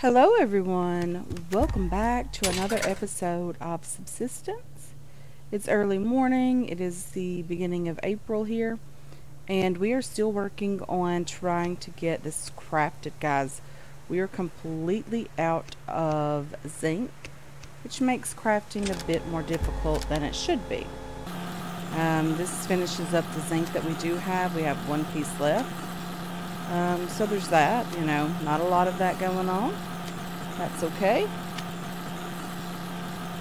Hello everyone, welcome back to another episode of Subsistence. It's early morning, it is the beginning of April here, and we are still working on trying to get this crafted, guys. We are completely out of zinc, which makes crafting a bit more difficult than it should be. This finishes up the zinc that we do have. We have one piece left. So there's that, not a lot of that going on. That's okay.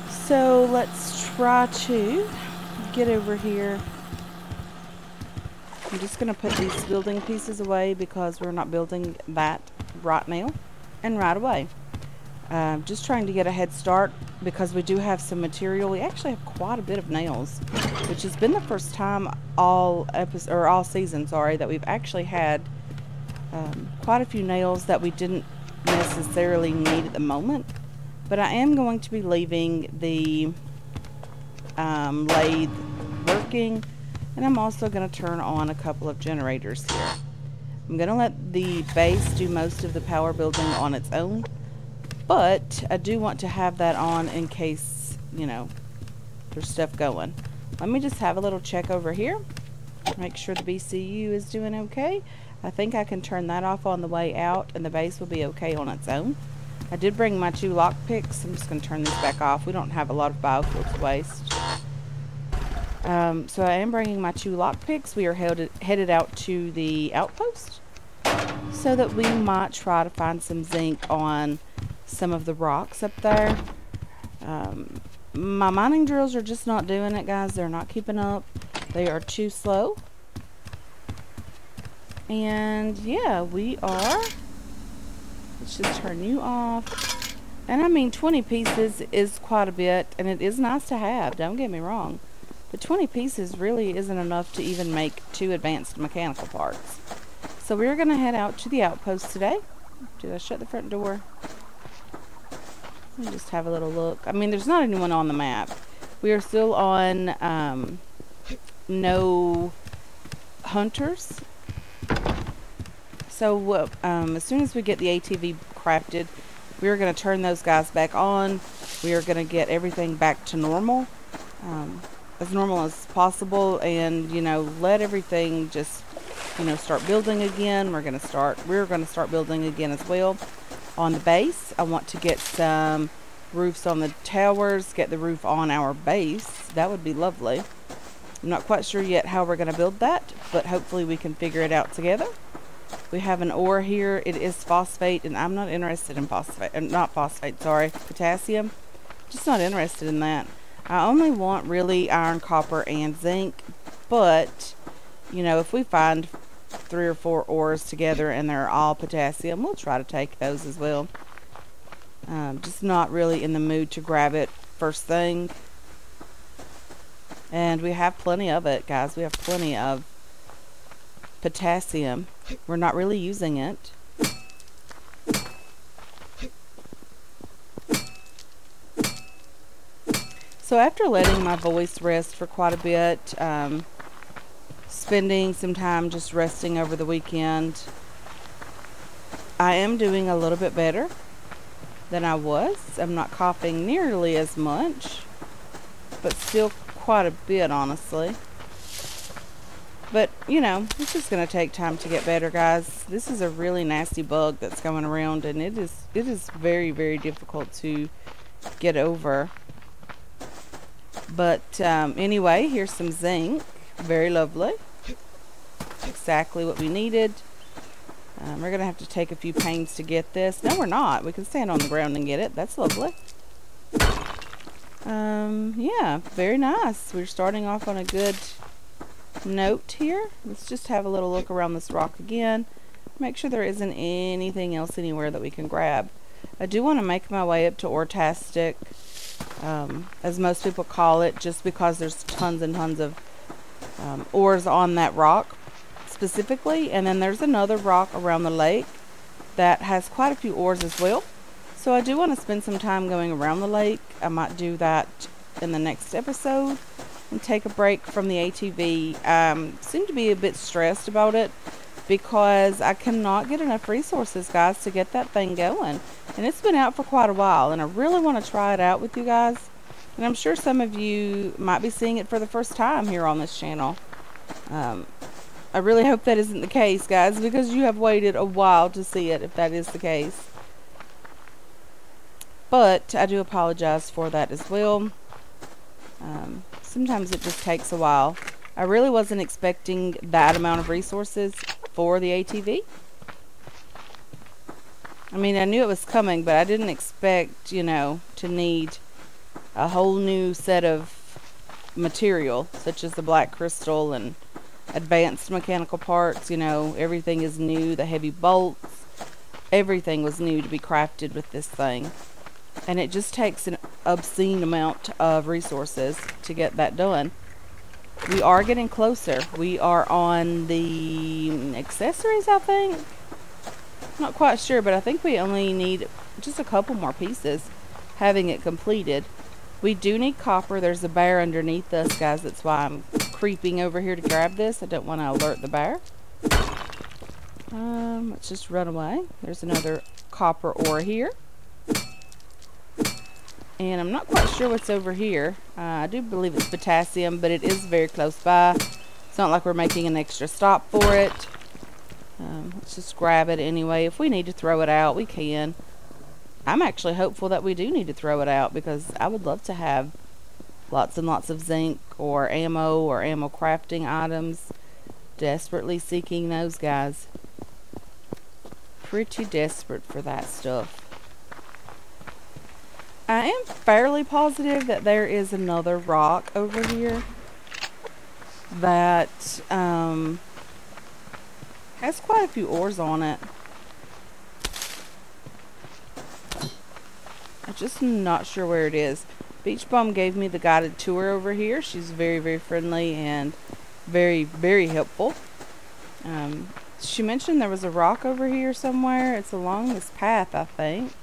So let's try to get over here. I'm just going to put these building pieces away because we're not building that right now and right away. Just trying to get a head start because we do have some material. We actually have quite a bit of nails, which has been the first time all season, that we've actually had quite a few nails that we didn't necessarily need at the moment. But I am going to be leaving the lathe working, and I'm also going to turn on a couple of generators here. I'm going to let the base do most of the power building on its own, but I do want to have that on in case, there's stuff going. Let me just have a little check over here, make sure the BCU is doing okay. I think I can turn that off on the way out and the base will be okay on its own. I did bring my 2 lock picks. I'm just going to turn this back off. We don't have a lot of biofuel to waste. So I am bringing my 2 lock picks. We are headed out to the outpost so that we might try to find some zinc on some of the rocks up there. My mining drills are just not doing it, guys. They're not keeping up. They are too slow. And yeah, let's just turn you off. And I mean, 20 pieces is quite a bit, and it is nice to have, don't get me wrong. But 20 pieces really isn't enough to even make 2 advanced mechanical parts. So we're going to head out to the outpost today. Did I shut the front door? Let me just have a little look. I mean, there's not anyone on the map. We are still on no hunters. So as soon as we get the ATV crafted, we are going to turn those guys back on. We are going to get everything back to normal, as normal as possible, and let everything just start building again. We're going to start building again as well on the base. I want to get some roofs on the towers, get the roof on our base. That would be lovely. I'm not quite sure yet how we're going to build that, but hopefully we can figure it out together. We have an ore here. It is phosphate, and I'm not interested in potassium. Just not interested in that. I only want really iron, copper, and zinc. But, if we find 3 or 4 ores together and they're all potassium, we'll try to take those as well. Just not really in the mood to grab it first thing. And we have plenty of it, guys. We have plenty of potassium. We're not really using it. So after letting my voice rest for quite a bit, spending some time just resting over the weekend, I am doing a little bit better than I was. I'm not coughing nearly as much, but still quite a bit, honestly. But, it's just going to take time to get better, guys. This is a really nasty bug that's going around, and it is very, very difficult to get over. But, anyway, here's some zinc. Very lovely. Exactly what we needed. We're going to have to take a few pains to get this. No, we're not. We can stand on the ground and get it. That's lovely. Yeah, very nice. We're starting off on a good note here. Let's just have a little look around this rock again, make sure there isn't anything else anywhere that we can grab. I do want to make my way up to Ortastic, as most people call it, just because there's tons and tons of ores on that rock specifically, and then there's another rock around the lake that has quite a few ores as well. So I do want to spend some time going around the lake. I might do that in the next episode and take a break from the ATV. Seem to be a bit stressed about it. because I cannot get enough resources, guys, to get that thing going. And it's been out for quite a while, and I really want to try it out with you guys. And I'm sure some of you might be seeing it for the first time here on this channel. I really hope that isn't the case, guys, because you have waited a while to see it if that is the case. But I do apologize for that as well. Sometimes it just takes a while. I really wasn't expecting that amount of resources for the ATV. I mean, I knew it was coming, but I didn't expect, you know, to need a whole new set of material, such as the black crystal and advanced mechanical parts. You know, everything is new. The heavy bolts, everything was new to be crafted with this thing. And it just takes an obscene amount of resources to get that done. We are getting closer. We are on the accessories, I think. Not quite sure, but I think we only need just a couple more pieces having it completed. We do need copper. There's a bear underneath us, guys. That's why I'm creeping over here to grab this. I don't want to alert the bear. Let's just run away. There's another copper ore here. And I'm not quite sure what's over here. I do believe it's potassium, but it is very close by. It's not like we're making an extra stop for it. Let's just grab it anyway. If we need to throw it out, we can. I'm actually hopeful that we do need to throw it out, because I would love to have lots and lots of zinc or ammo crafting items. Desperately seeking those, guys. Pretty desperate for that stuff. I am fairly positive that there is another rock over here that has quite a few ores on it. I'm just not sure where it is. Beach Bum gave me the guided tour over here. She's very, very friendly and very, very helpful. She mentioned there was a rock over here somewhere. It's along this path, I think.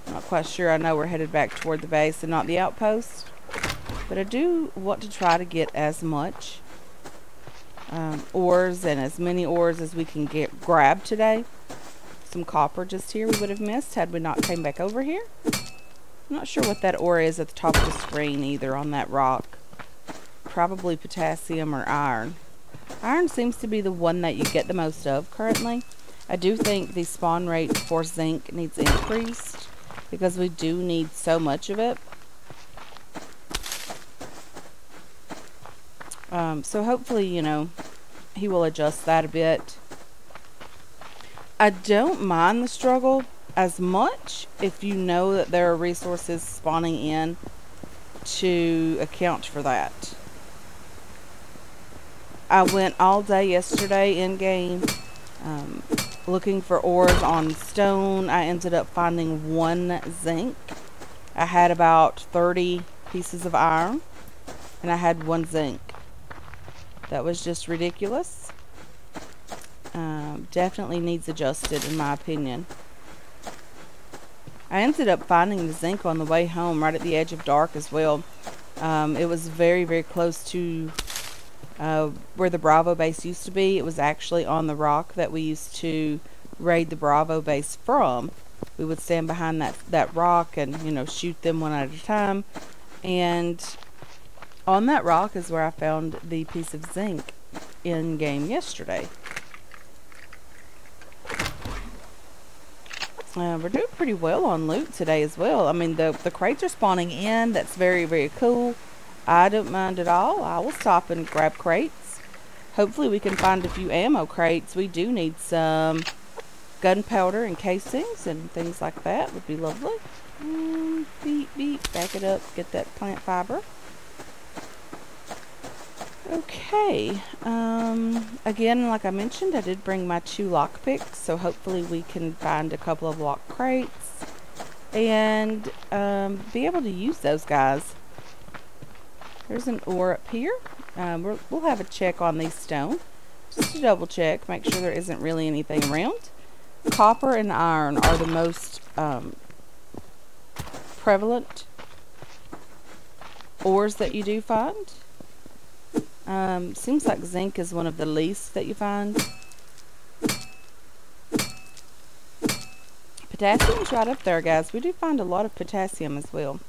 Not quite sure. I know we're headed back toward the base and not the outpost, but I do want to try to get as much ores and as many ores as we can grab today. Some copper just here we would have missed had we not came back over here. I'm not sure what that ore is at the top of the screen either on that rock. Probably potassium or iron. Iron seems to be the one that you get the most of currently. I do think the spawn rate for zinc needs increased, because we do need so much of it. So hopefully, you know, he will adjust that a bit. I don't mind the struggle as much if you know that there are resources spawning in to account for that. I went all day yesterday in game looking for ores on stone. I ended up finding 1 zinc. I had about 30 pieces of iron, and I had 1 zinc. That was just ridiculous. Definitely needs adjusted in my opinion. I ended up finding the zinc on the way home right at the edge of dark as well. It was very, very close to where the Bravo base used to be. It was actually on the rock that we used to raid the Bravo base from. We would stand behind that rock and, you know, shoot them one at a time. And on that rock is where I found the piece of zinc in game yesterday. We're doing pretty well on loot today as well. I mean, the crates are spawning in. That's very, very cool. I don't mind at all. I will stop and grab crates. Hopefully we can find a few ammo crates. We do need some gunpowder and casings and things like that. Would be lovely. Beep, beep. Back it up. Get that plant fiber. Okay. Again, like I mentioned, I did bring my 2 lockpicks, so hopefully we can find a couple of lock crates and be able to use those guys. There's an ore up here. We'll have a check on these stone, just to double check, make sure there isn't really anything around. Copper and iron are the most prevalent ores that you do find. Seems like zinc is one of the least that you find. Potassium's right up there, guys. We do find a lot of potassium as well.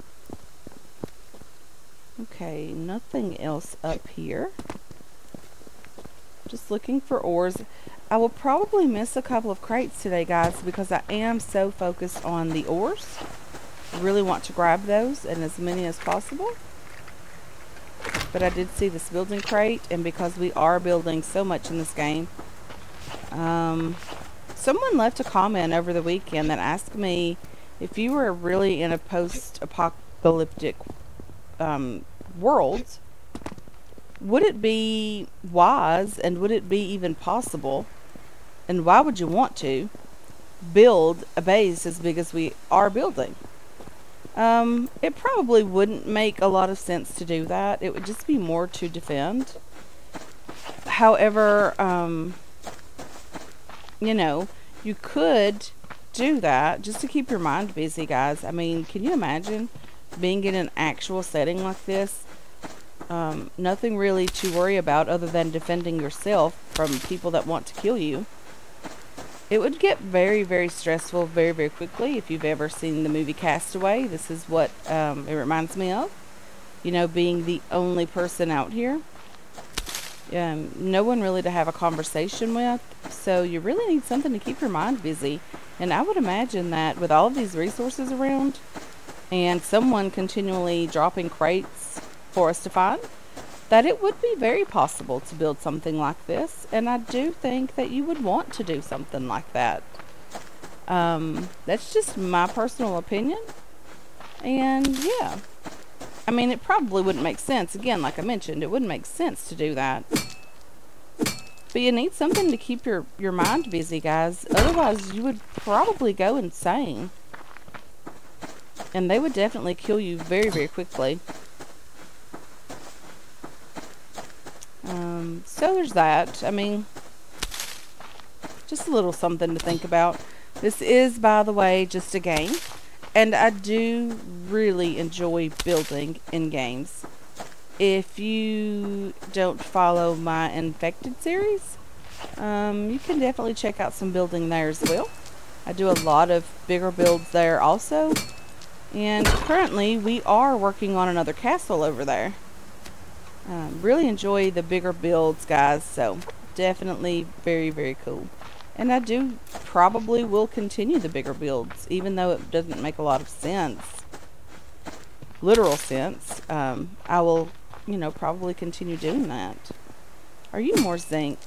Okay, nothing else up here. Just looking for ores. I will probably miss a couple of crates today, guys, because I am so focused on the ores. I really want to grab those and as many as possible. But I did see this building crate, and because we are building so much in this game, someone left a comment over the weekend that asked me if you were really in a post-apocalyptic world, would it be wise and would it be even possible, and why would you want to build a base as big as we are building? It probably wouldn't make a lot of sense to do that. It would just be more to defend. However, you know, you could do that just to keep your mind busy, guys. I mean, can you imagine being in an actual setting like this? Nothing really to worry about other than defending yourself from people that want to kill you. It would get very, very stressful very, very quickly. If you've ever seen the movie Castaway, this is what it reminds me of. You know, being the only person out here. No one really to have a conversation with. So you really need something to keep your mind busy. And I would imagine that with all of these resources around and someone continually dropping crates for us to find, that it would be very possible to build something like this, and I do think that you would want to do something like that. That's just my personal opinion, and yeah, I mean, it probably wouldn't make sense. Again, like I mentioned, it wouldn't make sense to do that, but you need something to keep your mind busy, guys. Otherwise, you would probably go insane, and they would definitely kill you very, very quickly. So there's that. I mean, just a little something to think about. This is, by the way, just a game, and I do really enjoy building in games. If you don't follow my Infected series, you can definitely check out some building there as well. I do a lot of bigger builds there also, and currently we are working on another castle over there. Really enjoy the bigger builds, guys, so definitely very, very cool. And I do probably will continue the bigger builds, even though it doesn't make a lot of sense, literal sense. I will, you know, probably continue doing that. Are you more zinc?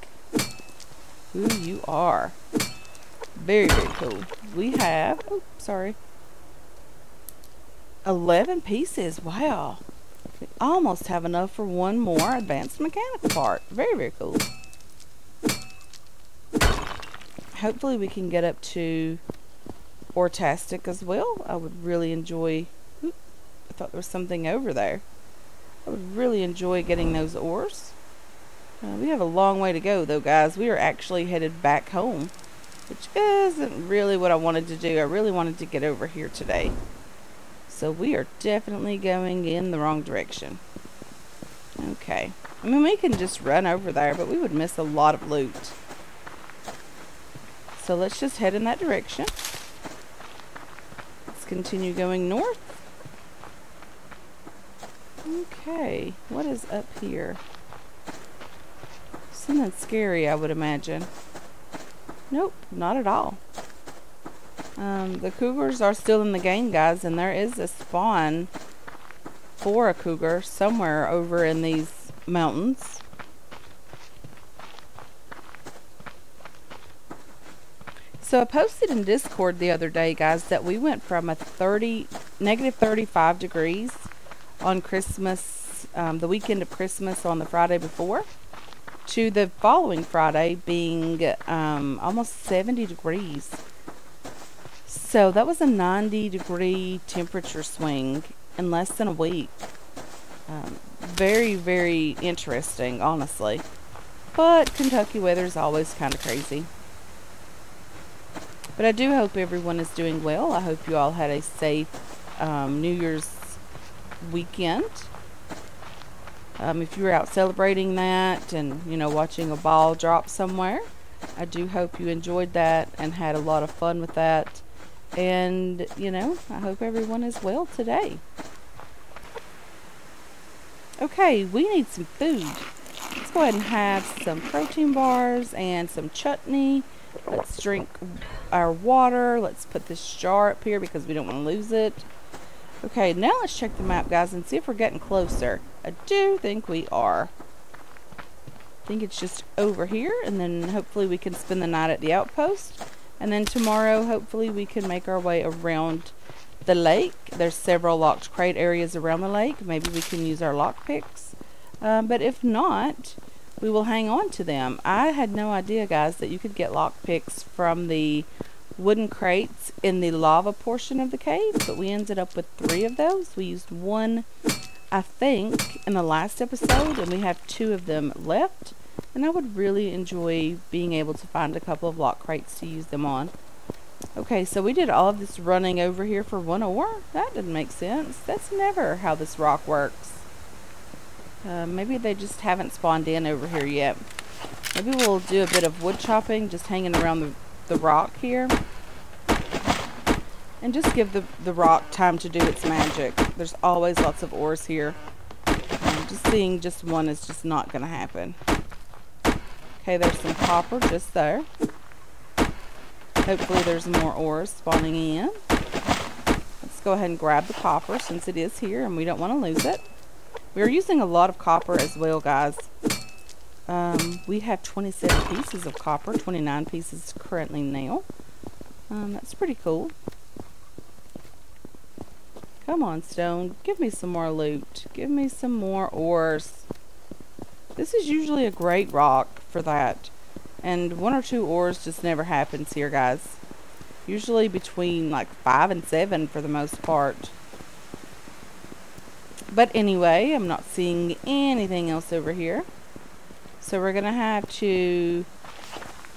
Ooh, you are. Very, very cool. We have, oh, sorry, 11 pieces. Wow. We almost have enough for one more advanced mechanical part. Very, very cool. Hopefully we can get up to Ortastic as well. I would really enjoy... Oops, I thought there was something over there. I would really enjoy getting those ores. We have a long way to go though, guys. We are actually headed back home, which isn't really what I wanted to do. I really wanted to get over here today. So we are definitely going in the wrong direction. Okay. I mean, we can just run over there, but we would miss a lot of loot. So let's just head in that direction. Let's continue going north. Okay. What is up here? Something scary, I would imagine. Nope, not at all. The cougars are still in the game, guys, and there is a spawn for a cougar somewhere over in these mountains. So I posted in Discord the other day, guys, that we went from a negative 35 degrees on Christmas, the weekend of Christmas on the Friday before, to the following Friday being almost 70 degrees. So that was a 90-degree temperature swing in less than a week. Very, very interesting, honestly. But Kentucky weather is always kind of crazy. But I do hope everyone is doing well. I hope you all had a safe New Year's weekend. If you were out celebrating that and, you know, watching a ball drop somewhere, I do hope you enjoyed that and had a lot of fun with that. And, you know, I hope everyone is well today. Okay, we need some food. Let's go ahead and have some protein bars and some chutney. Let's drink our water. Let's put this jar up here because we don't want to lose it. Okay, now let's check the map, guys, and see if we're getting closer. I do think we are. I think it's just over here, and then hopefully we can spend the night at the outpost. And then tomorrow, hopefully we can make our way around the lake. There's several locked crate areas around the lake. Maybe we can use our lock picks. But if not, we will hang on to them. I had no idea, guys, that you could get lock picks from the wooden crates in the lava portion of the cave, but we ended up with 3 of those. We used 1, I think, in the last episode, and we have 2 of them left. And I would really enjoy being able to find a couple of lock crates to use them on. Okay, so we did all of this running over here for 1 ore. That didn't make sense. That's never how this rock works. Maybe they just haven't spawned in over here yet. Maybe we'll do a bit of wood chopping, just hanging around the rock here. And just give the rock time to do its magic. There's always lots of ores here. Just seeing just 1 is just not going to happen. Okay, there's some copper just there. Hopefully there's more ores spawning in. Let's go ahead and grab the copper since it is here and we don't want to lose it. We're using a lot of copper as well, guys. We have 27 pieces of copper, 29 pieces currently now. That's pretty cool. Come on, stone. Give me some more loot. Give me some more ores. This is usually a great rock for that. And 1 or 2 ores just never happens here, guys. Usually between like 5 and 7 for the most part. But anyway, I'm not seeing anything else over here. So we're going to have to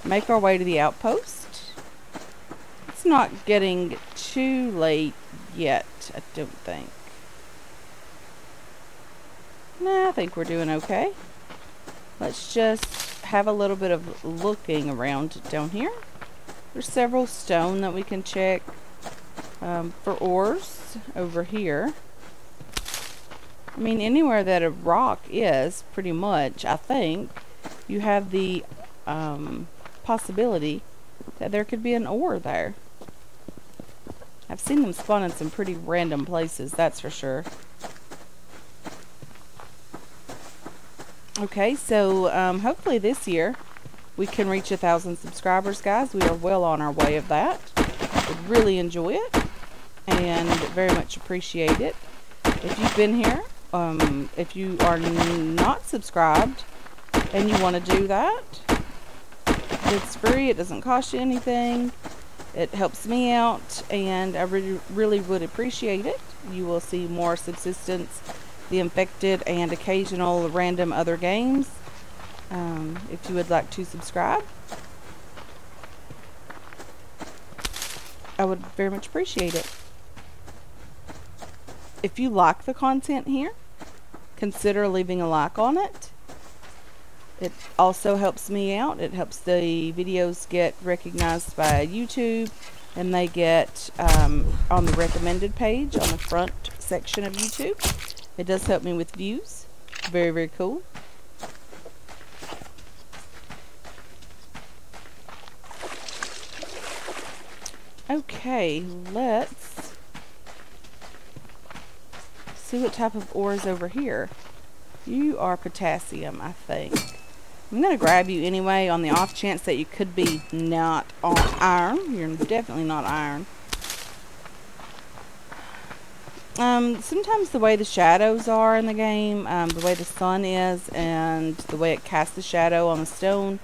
make our way to the outpost. It's not getting too late yet, I don't think. Nah, I think we're doing okay. Let's just have a little bit of looking around down here. There's several stone that we can check for ores over here. I mean, anywhere that a rock is, pretty much, I think, you have the possibility that there could be an ore there. I've seen them spawn in some pretty random places, that's for sure. Okay, so hopefully this year we can reach 1,000 subscribers, guys. We are well on our way of that. Would really enjoy it and very much appreciate it. If you've been here, if you are not subscribed and you want to do that, it's free. It doesn't cost you anything. It helps me out, and I really would appreciate it. You will see more Subsistence, The Infected, and occasional random other games if you would like to subscribe. I would very much appreciate it. If you like the content here, consider leaving a like on it. It also helps me out. It helps the videos get recognized by YouTube, and they get on the recommended page on the front section of YouTube. It does help me with views. Very, very cool. Okay, let's see what type of ore is over here. You are potassium, I think. I'm going to grab you anyway on the off chance that you could be not on iron. You're definitely not iron. Sometimes the way the shadows are in the game, the way the sun is, and the way it casts the shadow on the stone,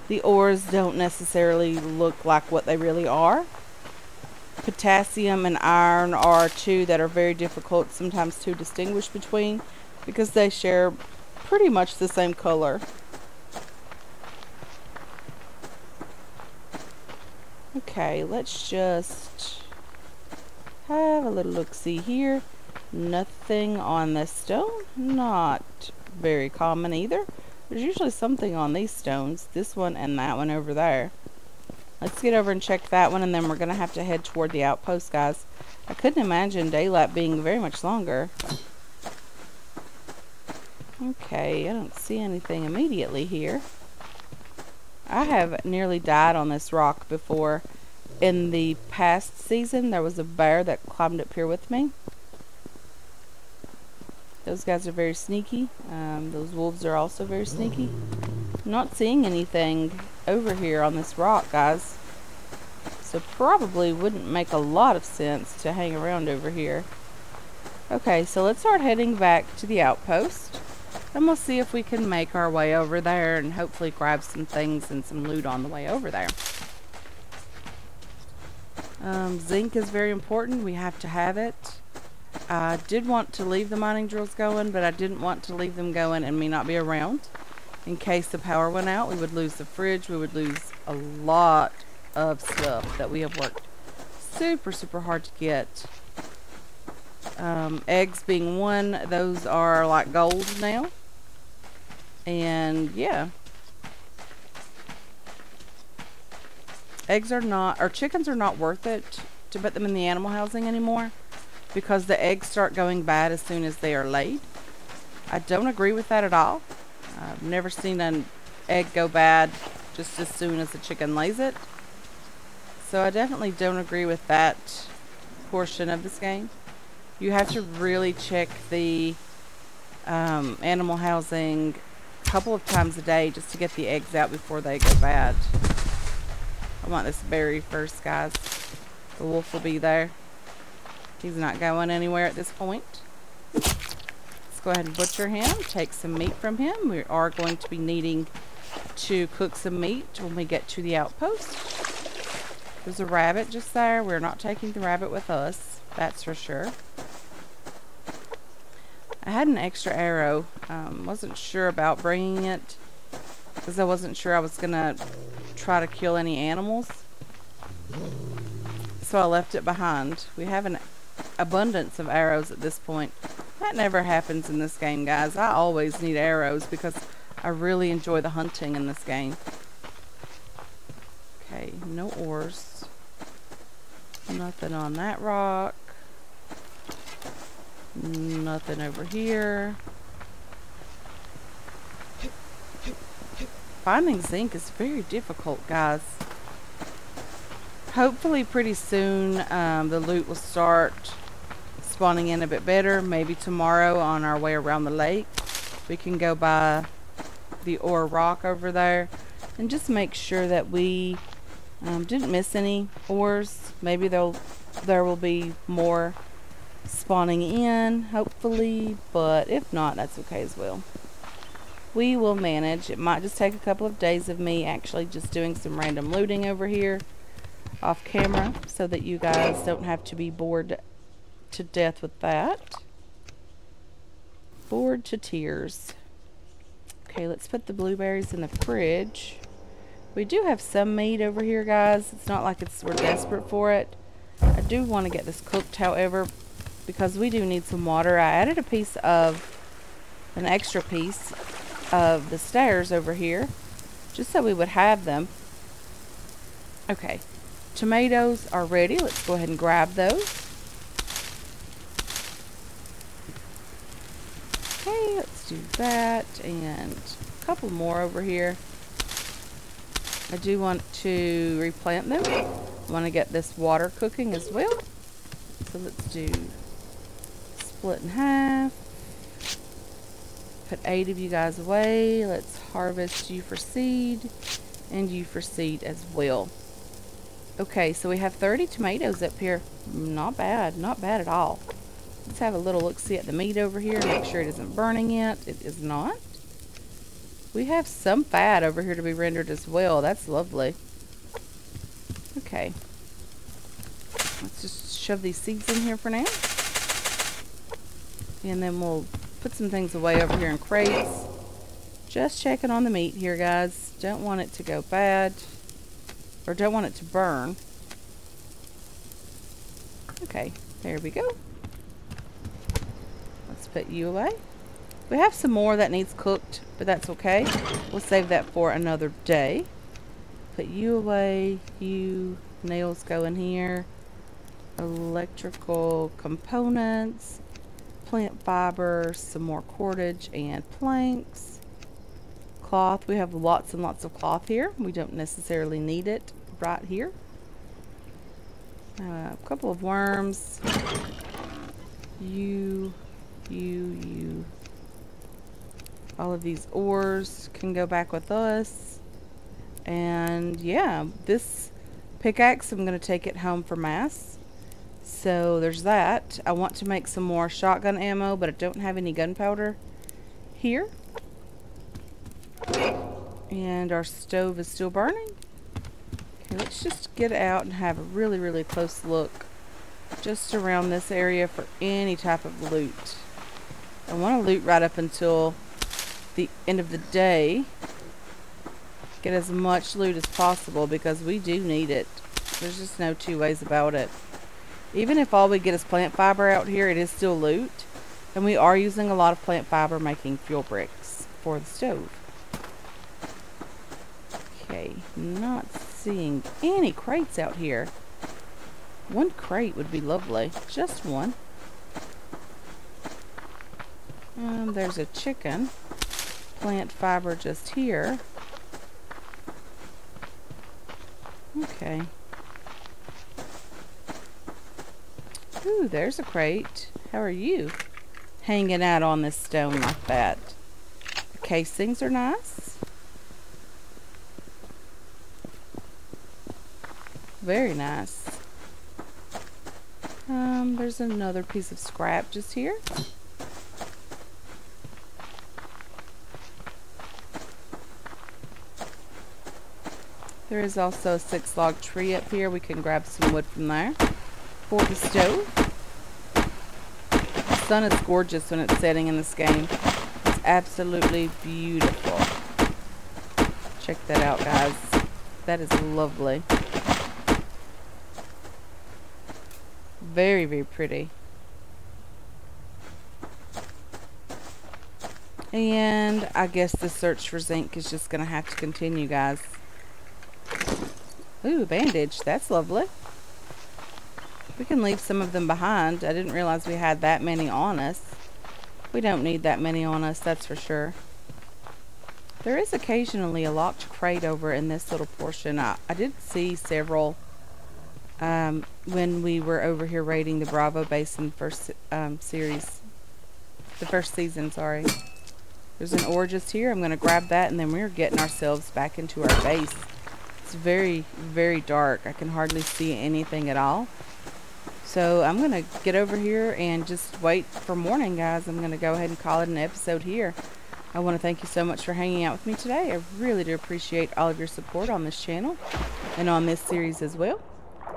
the ores don't necessarily look like what they really are. Potassium and iron are 2 that are very difficult sometimes to distinguish between because they share pretty much the same color. Okay, let's just have a little look-see here. Nothing on this stone. Not very common either. There's usually something on these stones. This one and that one over there. Let's get over and check that one, and then we're going to have to head toward the outpost, guys. I couldn't imagine daylight being very much longer. Okay, I don't see anything immediately here. I have nearly died on this rock before. In the past season, there was a bear that climbed up here with me. Those guys are very sneaky. Those wolves are also very sneaky. I'm not seeing anything over here on this rock, guys. So probably wouldn't make a lot of sense to hang around over here. Okay, so let's start heading back to the outpost. And we'll see if we can make our way over there and hopefully grab some things and some loot on the way over there. Zinc is very important. We have to have it. I did want to leave the mining drills going, but I didn't want to leave them going and me not be around. In case the power went out, we would lose the fridge. We would lose a lot of stuff that we have worked super hard to get. Eggs being one. Those are like gold now. And yeah. Eggs are not, or chickens are not worth it to put them in the animal housing anymore, because the eggs start going bad as soon as they are laid. I don't agree with that at all. I've never seen an egg go bad just as soon as the chicken lays it. So I definitely don't agree with that portion of this game. You have to really check the animal housing a couple of times a day just to get the eggs out before they go bad. I want this berry first, guys. The wolf will be there. He's not going anywhere at this point. Let's go ahead and butcher him. Take some meat from him. We are going to be needing to cook some meat when we get to the outpost. There's a rabbit just there. We're not taking the rabbit with us. That's for sure. I had an extra arrow. Wasn't sure about bringing it because I wasn't sure I was going to try to kill any animals. So I left it behind. We have an abundance of arrows at this point. That never happens in this game, guys. I always need arrows because I really enjoy the hunting in this game. Okay, no ores. Nothing on that rock. Nothing over here. Finding zinc is very difficult, guys. Hopefully pretty soon the loot will start spawning in a bit better. Maybe tomorrow on our way around the lake we can go by the ore rock over there and just make sure that we didn't miss any ores. Maybe there will be more spawning in, hopefully, but if not, that's okay as well. We will manage. It might just take a couple of days of me actually just doing some random looting over here off camera so that you guys don't have to be bored to death with that. Bored to tears. Okay, let's put the blueberries in the fridge. We do have some meat over here, guys. It's not like we're desperate for it. I do want to get this cooked, however, because we do need some water. I added an extra piece of the stairs over here just so we would have them. Okay, tomatoes are ready. Let's go ahead and grab those. Okay, let's do that and a couple more over here. I do want to replant them. I want to get this water cooking as well. So let's do split in half. Put 8 of you guys away. Let's harvest you for seed and you for seed as well. Okay, so we have 30 tomatoes up here. Not bad, not bad at all. Let's have a little look-see at the meat over here. Make sure it isn't burning yet. It is not. We have some fat over here to be rendered as well. That's lovely. Okay. Let's just shove these seeds in here for now. And then we'll put some things away over here in crates. Just checking on the meat here, guys. Don't want it to go bad. Or don't want it to burn. Okay, there we go. Let's put you away. We have some more that needs cooked, but that's okay. We'll save that for another day. put you away. You nails go in here. Electrical components, plant fiber, some more cordage and planks. Cloth, we have lots and lots of cloth here. We don't necessarily need it right here. A couple of worms. You. All of these ores can go back with us. And yeah, this pickaxe, I'm going to take it home for mass. So there's that. I want to make some more shotgun ammo, but I don't have any gunpowder here. And our stove is still burning. Okay, let's just get out and have a really, really close look just around this area for any type of loot. I want to loot right up until the end of the day. Get as much loot as possible because we do need it. There's just no two ways about it. Even if all we get is plant fiber out here, it is still loot. And we are using a lot of plant fiber making fuel bricks for the stove. Okay, not seeing any crates out here. One crate would be lovely. Just one. There's a chicken. Plant fiber just here. Okay. Ooh, there's a crate. How are you? Hanging out on this stone like that. The casings are nice. Very nice. There's another piece of scrap just here. There is also a 6-log tree up here. We can grab some wood from there for the stove. The sun is gorgeous when it's setting in this game. It's absolutely beautiful. Check that out, guys. That is lovely. Very, very pretty. And I guess the search for zinc is just going to have to continue, guys. Ooh, bandage. That's lovely. We can leave some of them behind. I didn't realize we had that many on us. We don't need that many on us, that's for sure. There is occasionally a locked crate over in this little portion. I did see several when we were over here raiding the Bravo Basin first series. The first season, sorry. There's an ore just here. I'm going to grab that, and then we're getting ourselves back into our base. It's very, very dark. I can hardly see anything at all. So I'm going to get over here and just wait for morning, guys. I'm going to go ahead and call it an episode here. I want to thank you so much for hanging out with me today. I really do appreciate all of your support on this channel and on this series as well.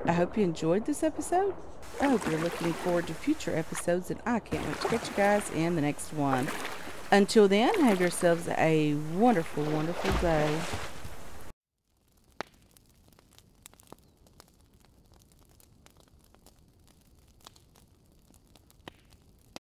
I hope you enjoyed this episode. I hope you're looking forward to future episodes, and I can't wait to catch you guys in the next one. Until then, have yourselves a wonderful, wonderful day.